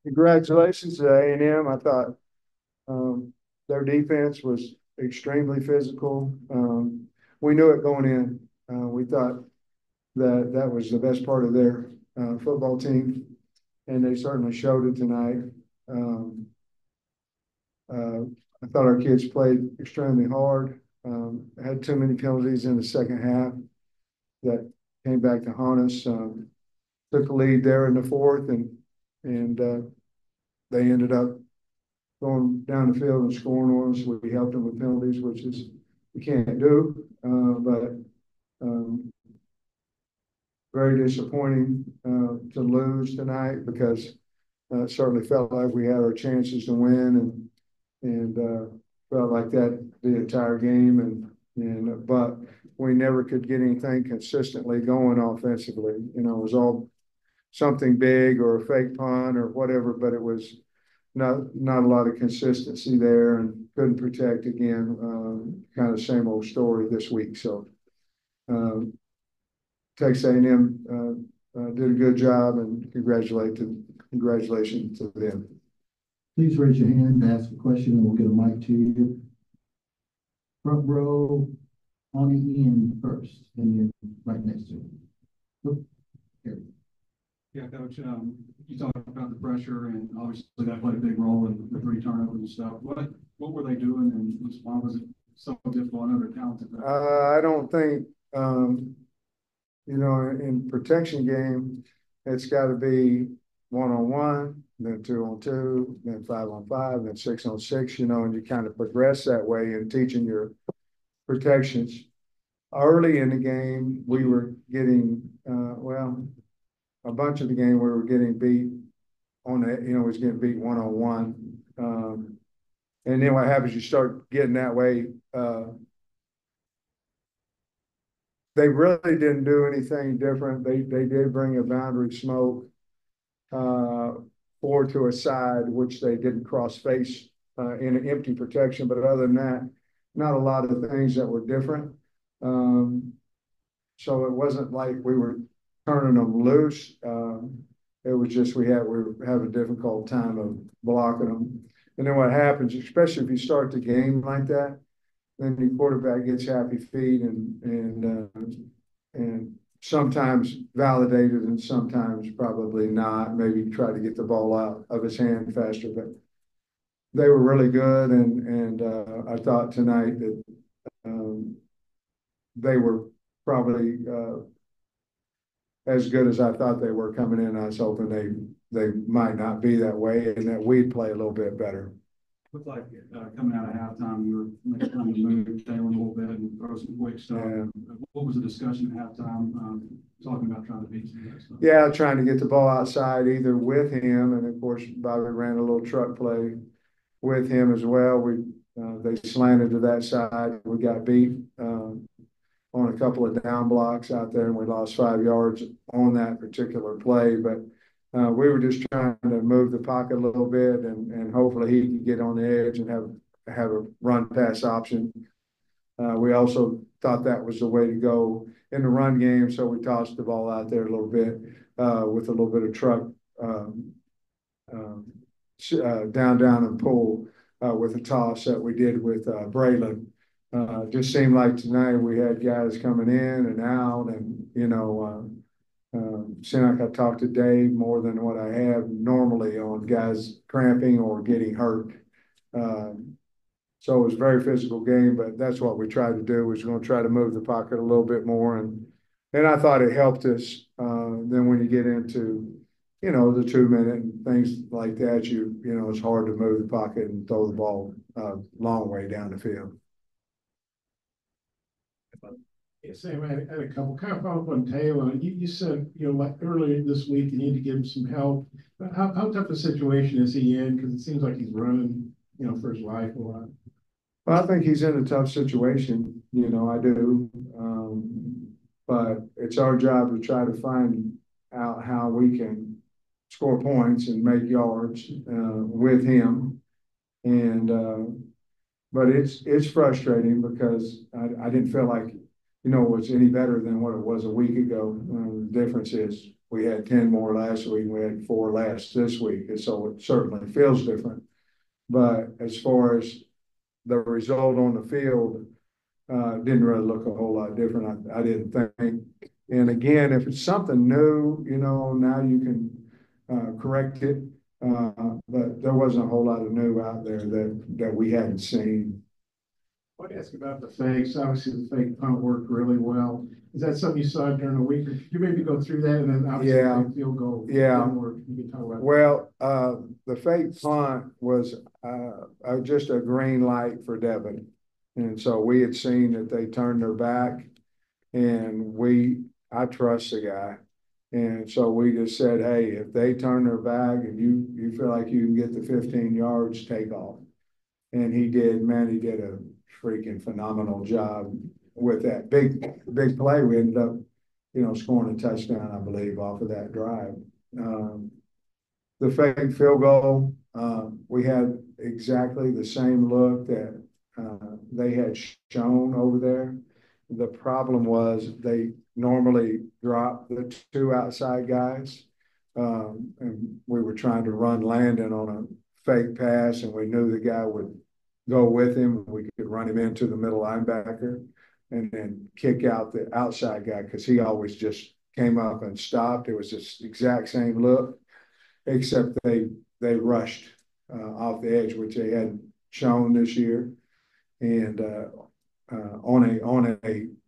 Congratulations to A&M. I thought their defense was extremely physical. We knew it going in. We thought that that was the best part of their football team, and they certainly showed it tonight. Um, uh, I thought our kids played extremely hard. Had too many penalties in the second half that came back to haunt us. Took the lead there in the fourth, and they ended up going down the field and scoring on us. We helped them with penalties, which is we can't do. But very disappointing to lose tonight because it certainly felt like we had our chances to win and felt like that the entire game and but we never could get anything consistently going offensively. It was all something big or a fake punt or whatever, but it was not a lot of consistency there and couldn't protect again. Kind of same old story this week. So Texas A&M did a good job, and congratulations to them. Please raise your hand to ask a question, and we'll get a mic to you. Front row on the end first, and then right next to him. Oh, here. Yeah, Coach, you talked about the pressure, and obviously that played a big role in the three turnovers and stuff. What were they doing, and why was it so difficult? I know they're talented. I don't think, in protection game, it's got to be 1-on-1, then 2-on-2, then 5-on-5, then 6-on-6, and you kind of progress that way in teaching your protections. Early in the game, we were getting, a bunch of the game we were getting beat on it, was getting beat 1-on-1. And then what happens, you start getting that way. They really didn't do anything different. They did bring a boundary smoke forward to a side, which they didn't cross face in an empty protection. But other than that, not a lot of things that were different. So it wasn't like we were turning them loose. It was just we were having a difficult time of blocking them. And then what happens, especially if you start the game like that, then the quarterback gets happy feet and sometimes validated and sometimes probably not. Maybe try to get the ball out of his hand faster, but they were really good. And I thought tonight that they were probably as good as I thought they were coming in. I was hoping they might not be that way and that we'd play a little bit better. Looked like coming out of halftime, you were trying to move Taylor a little bit and throw some quick stuff. Yeah. What was the discussion at halftime talking about trying to beat some of that stuff? Yeah, trying to get the ball outside either with him, and of course Bobby ran a little truck play with him as well. They slanted to that side. We got beat on a couple of down blocks out there, and we lost 5 yards on that particular play. But we were just trying to move the pocket a little bit, and hopefully he could get on the edge and have a run pass option. We also thought that was the way to go in the run game, so we tossed the ball out there a little bit with a little bit of truck down and pull with a toss that we did with Braylon. Just seemed like tonight we had guys coming in and out, and seemed like I talked to Dave more than what I have normally on guys cramping or getting hurt. So it was a very physical game, but that's what we tried to do. Was going to try to move the pocket a little bit more, and I thought it helped us. Then when you get into the 2-minute and things like that, it's hard to move the pocket and throw the ball a long way down the field. Yeah, Sam, I had a couple. Kind of follow up on Taylor. You said, like earlier this week, you need to give him some help. How tough a situation is he in? Because it seems like he's running, for his life a lot. Well, I think he's in a tough situation. I do. But it's our job to try to find out how we can score points and make yards with him. But it's frustrating because I didn't feel like it was any better than what it was a week ago. The difference is we had 10 more last week, we had 4 last this week, and so it certainly feels different. But as far as the result on the field, didn't really look a whole lot different, I didn't think. And again, if it's something new, now you can correct it. But there wasn't a whole lot of new out there that we hadn't seen. I want to ask about the fakes. Obviously, the fake punt worked really well. Is that something you saw during the week? Or could you maybe go through that, and then obviously the field goal? Yeah. You can talk about well, the fake punt was just a green light for Devin. And so we had seen that they turned their back, and I trust the guy. And so we just said, hey, if they turn their back and you feel like you can get the 15 yards, take off. And he did, man, he did a freaking phenomenal job with that big play. We ended up, scoring a touchdown, I believe, off of that drive. The fake field goal, we had exactly the same look that they had shown over there. The problem was they normally drop the 2 outside guys. And we were trying to run Landon on a fake pass, and we knew the guy would go with him. We could run him into the middle linebacker and then kick out the outside guy because he always just came up and stopped. It was this exact same look, except they rushed off the edge, which they hadn't shown this year. And on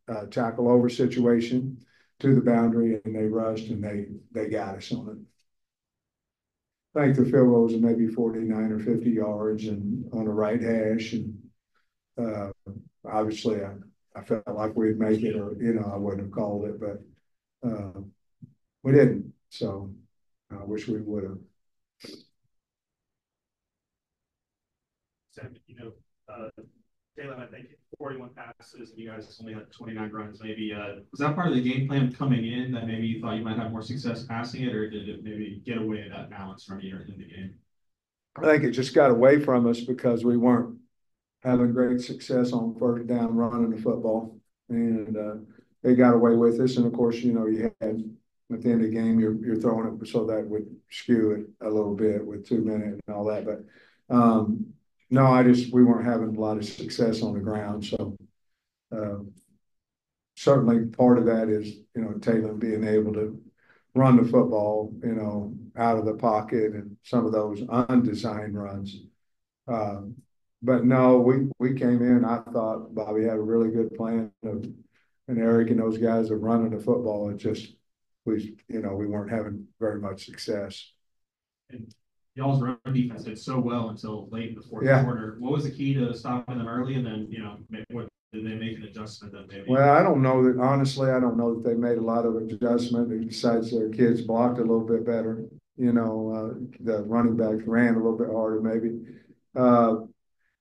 a tackle over situation to the boundary, and they rushed and they got us on it. I think the field goal was maybe 49 or 50 yards and on the right hash. And obviously I felt like we'd make it, or, I wouldn't have called it, but we didn't. So I wish we would have. Sam, Taylor, I think 41 passes, and you guys only had 29 runs. Maybe was that part of the game plan coming in that maybe you thought you might have more success passing it, or did it maybe get away that balance from you in the game? I think it just got away from us because we weren't having great success on first down running the football, and they got away with us. And of course, you had at the end of the game, you're throwing it, so that would skew it a little bit with 2 minutes and all that. But no, we weren't having a lot of success on the ground. So certainly part of that is, Taylor being able to run the football, out of the pocket and some of those undesigned runs. But no, we came in, I thought Bobby had a really good plan and Eric and those guys of running the football. It just, we weren't having very much success. And y'all's run defense did so well until late in the fourth quarter. What was the key to stopping them early? And then, what did they make an adjustment that maybe? Well, I don't know that they made a lot of adjustment besides their kids blocked a little bit better. The running backs ran a little bit harder, maybe.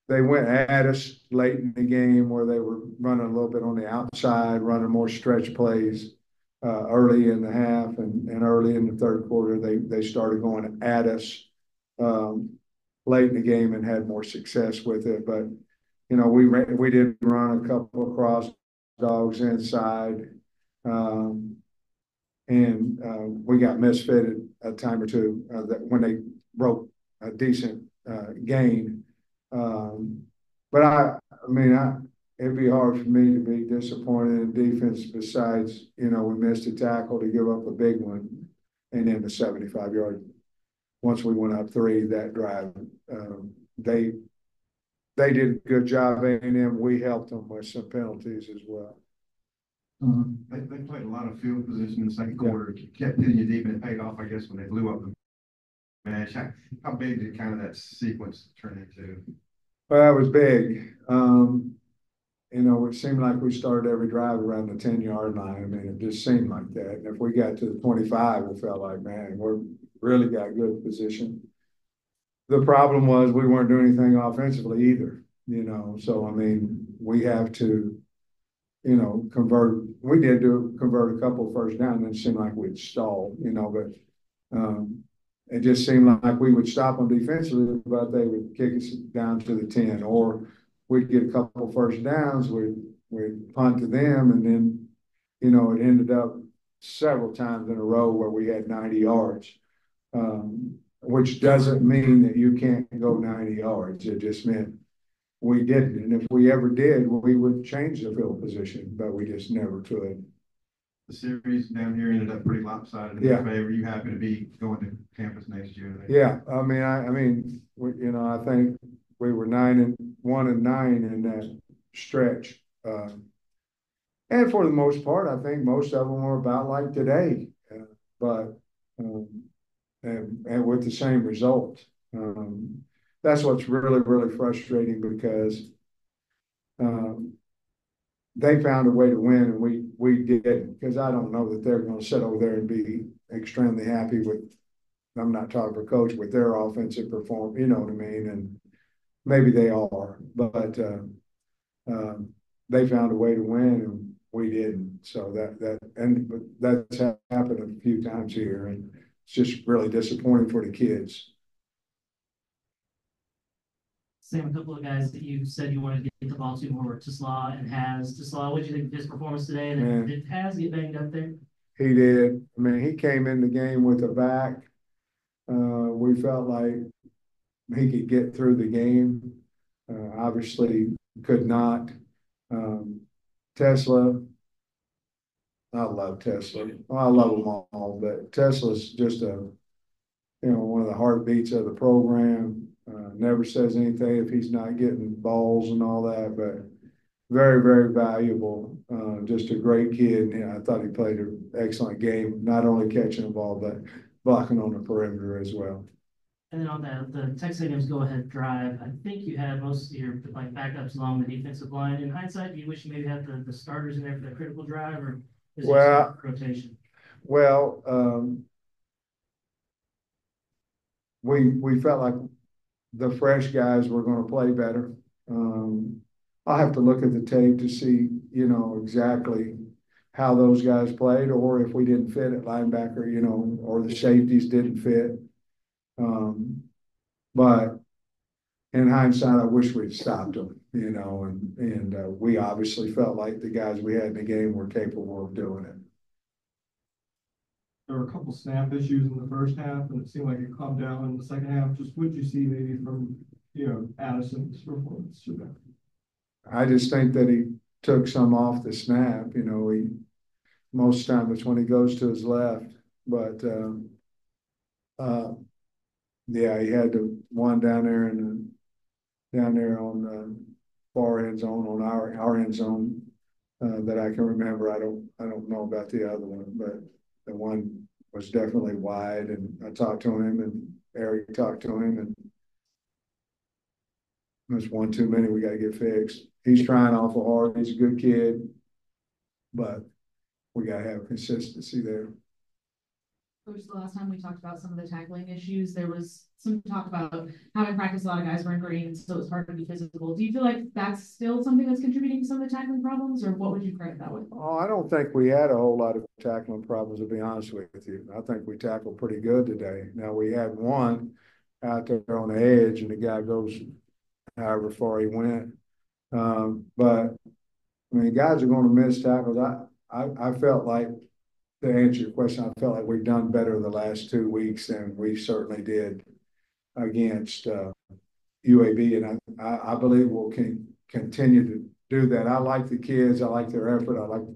They went at us late in the game where they were running a little bit on the outside, running more stretch plays early in the half and early in the third quarter. They started going at us late in the game and had more success with it. But, we did run a couple of cross dogs inside, and we got misfitted a time or two when they broke a decent gain. But it'd be hard for me to be disappointed in defense besides, we missed a tackle to give up a big one and then the 75-yard. Once we went up 3 that drive, they did a good job, A&M. We helped them with some penalties as well. They played a lot of field position in the second quarter, kept hitting you deep, and it paid off, I guess, when they blew up the match. How big did kind of that sequence turn into? Well, it was big. It seemed like we started every drive around the 10-yard line. It just seemed like that. And if we got to the 25, we felt like, man, we're really got good position. The problem was we weren't doing anything offensively either, So, we have to, convert. We did convert a couple of first down, and it seemed like we'd stalled, but it just seemed like we would stop them defensively, but they would kick us down to the 10, or we'd get a couple of first downs, we'd punt to them, and then, it ended up several times in a row where we had 90 yards. Which doesn't mean that you can't go 90 yards. It just meant we didn't. And if we ever did, we would change the field position, but we just never could. The series down here ended up pretty lopsided in Yeah. their favor. You happen to be going to campus next year. Yeah, I mean, I think we were 9-1 and 9 in that stretch. And for the most part, I think most of them were about like today, but and with the same result. That's what's really, really frustrating because they found a way to win and we didn't, because I don't know that they're going to sit over there and be extremely happy with, I'm not talking for coach, with their offensive performance, you know what I mean? And maybe they are, but they found a way to win and we didn't. So that's happened a few times here, and it's just really disappointing for the kids. Sam, a couple of guys that you said you wanted to get the ball to more, Tesla and Has. Tesla, what did you think of his performance today? And then did Has get banged up there? He did. I mean, he came in the game with a back. We felt like he could get through the game. Obviously could not. Tesla, I love Tesla. Well, I love them all, but Tesla's just one of the heartbeats of the program. Never says anything if he's not getting balls and all that, but very, very valuable. Just a great kid. And I thought he played an excellent game, not only catching the ball, but blocking on the perimeter as well. And then on the Texas A&M's go-ahead drive, I think you had most of your backups along the defensive line. In hindsight, do you wish you maybe had the starters in there for the critical drive, or is it just rotation? Well, we felt like the fresh guys were going to play better. I'll have to look at the tape to see, exactly how those guys played, or if we didn't fit at linebacker, or the safeties didn't fit. But in hindsight, I wish we'd stopped them, and we obviously felt like the guys we had in the game were capable of doing it. There were a couple snap issues in the first half, and it seemed like it calmed down in the second half. Just what did you see maybe from, Addison's performance today? I just think that he took some off the snap. Most of the time it's when he goes to his left, but yeah, he had the one down there on the far end zone, on our end zone, that I can remember. I don't know about the other one, but the one was definitely wide, and I talked to him, and Eric talked to him, and there's one too many we got to get fixed. He's trying awful hard. He's a good kid, but we got to have consistency there. Coach, the last time we talked about some of the tackling issues, there was some talk about how in practice a lot of guys were in green, so it's hard to be physical. Do you feel like that's still something that's contributing to some of the tackling problems, or what would you credit that with? Oh, I don't think we had a whole lot of tackling problems, to be honest with you. I think we tackled pretty good today. Now, we had one out there on the edge, and the guy goes however far he went. But, I mean, guys are going to miss tackles. I felt like, to answer your question, I felt like we've done better the last 2 weeks than we certainly did against UAB, and I believe we'll continue to do that. I like the kids. I like their effort. I like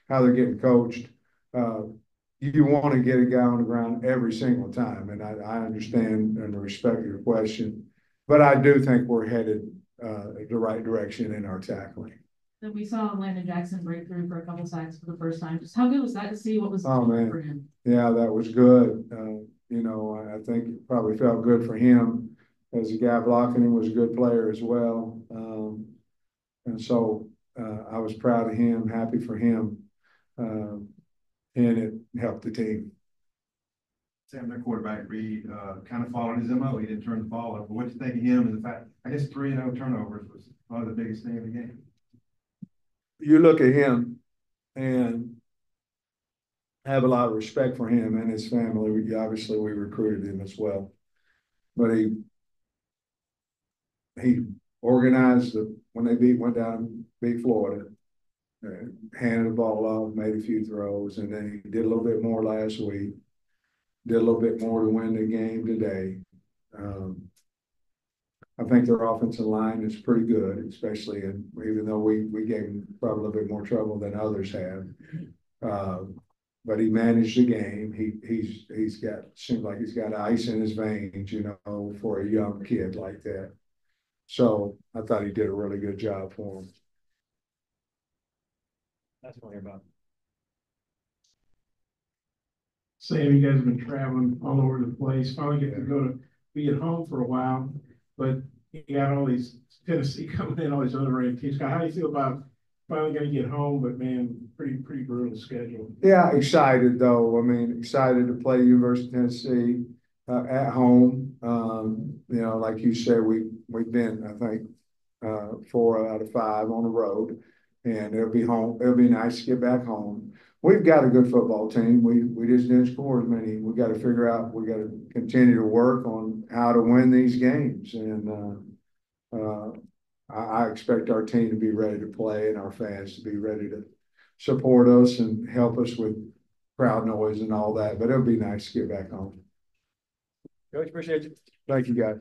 how they're getting coached. You want to get a guy on the ground every single time, and I understand and respect your question, but I do think we're headed the right direction in our tackling. Then we saw Landon Jackson break through for a couple sacks for the first time. Just how good was that to see? What was for him? Yeah, that was good. I think it probably felt good for him, as the guy blocking him was a good player as well. And so I was proud of him, happy for him, and it helped the team. Sam, their quarterback, Reed, kind of followed his MO. He didn't turn the ball over. What do you think of him? And the fact, I guess 3-0 turnovers was probably the biggest thing of the game. You look at him and have a lot of respect for him and his family. Obviously, we recruited him as well, but he organized when they went down and beat Florida, handed the ball off, made a few throws, and then he did a little bit more last week. Did a little bit more to win the game today. I think their offensive line is pretty good, especially even though we gave them probably a little bit more trouble than others have. But he managed the game. Seems like he's got ice in his veins, for a young kid like that. So I thought he did a really good job for him. That's what I hear about. Sam, you guys have been traveling all over the place, finally get to be at home for a while, but you got all these Tennessee coming in, all these other ranked teams. How do you feel about finally gonna get home, but man, pretty brutal schedule? Yeah, excited though. I mean, excited to play University of Tennessee at home. Like you said, we've been, I think, 4 out of 5 on the road, and it'll be nice to get back home. We've got a good football team. We just didn't score as many. We got to continue to work on how to win these games, and I expect our team to be ready to play and our fans to be ready to support us and help us with crowd noise and all that. But it'll be nice to get back home. Coach, appreciate you. Thank you, guys.